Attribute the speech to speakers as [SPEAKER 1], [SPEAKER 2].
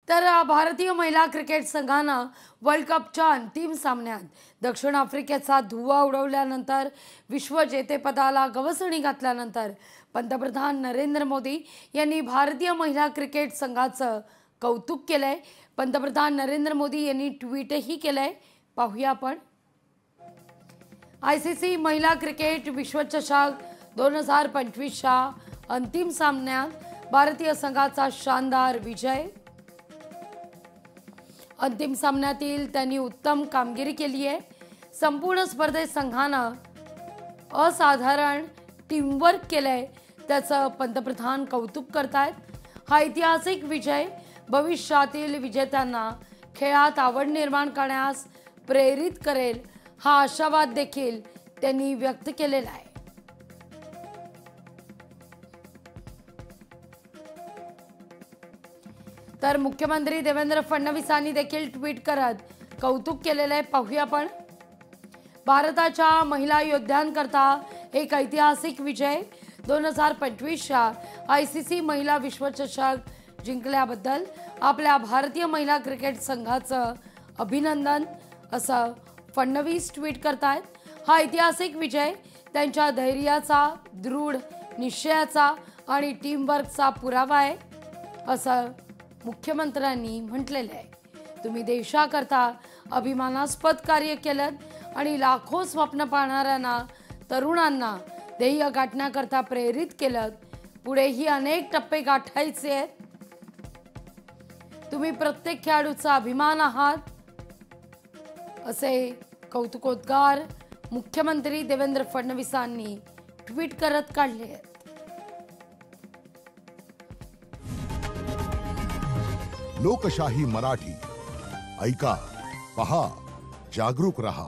[SPEAKER 1] तर भारतीय महिला क्रिकेट संघानं वर्ल्ड कपच्या अंतिम सामन्यात दक्षिण आफ्रिकेचा धुव्वा उडवल्यानंतर विश्वजेतेपदाला गवसणी घातल्यानंतर पंतप्रधान नरेंद्र मोदी यांनी भारतीय महिला क्रिकेट संघाचं कौतुक केलंय। पंतप्रधान नरेंद्र मोदी यांनी ट्विटही केलंय, पाहूया आपण। आयसीसी महिला क्रिकेट विश्वचषक 2025च्या अंतिम सामन्यात भारतीय संघाचा शानदार विजय। अंतिम सामन्यातील त्यांनी उत्तम कामगिरी केली आहे। संपूर्ण स्पर्धेत संघानं असाधारण टीमवर्क केलंय, त्याचं पंतप्रधान कौतुक करतायत। हा ऐतिहासिक विजय भविष्यातील विजेत्यांना खेळात आवड निर्माण करण्यास प्रेरित करेल, हा आशावाद देखील त्यांनी व्यक्त केलेला आहे। तर मुख्यमंत्री देवेंद्र फडणवीसांनी देखील ट्विट करत कौतुक केलेलं आहे, पाहूया आपण। भारताच्या महिला योद्ध्यांकरता एक ऐतिहासिक विजय। 2025च्या आयसीसी महिला विश्वचषक जिंकल्याबद्दल आपल्या भारतीय महिला क्रिकेट संघाचं अभिनंदन, असं फडणवीस ट्विट करतायत। हा ऐतिहासिक विजय त्यांच्या धैर्याचा, दृढ निश्चयाचा आणि टीमवर्कचा पुरावा आहे, असं मुख्यमंत्र्यांनी म्हटलेलं आहे। तुम्ही देशाकरता अभिमानास्पद कार्य केलं आणि लाखो स्वप्न पाहणाऱ्यांना, तरुणांना ध्येय गाठण्याकरता प्रेरित केलं। पुढेही अनेक टप्पे गाठायचे आहेत। तुम्ही प्रत्येक खेळाडूचा अभिमान आहात, असे कौतुकोद्गार मुख्यमंत्री देवेंद्र फडणवीसांनी ट्विट करत काढले आहेत।
[SPEAKER 2] लोकशाही मराठी ऐका, पहा, जागरूक रहा।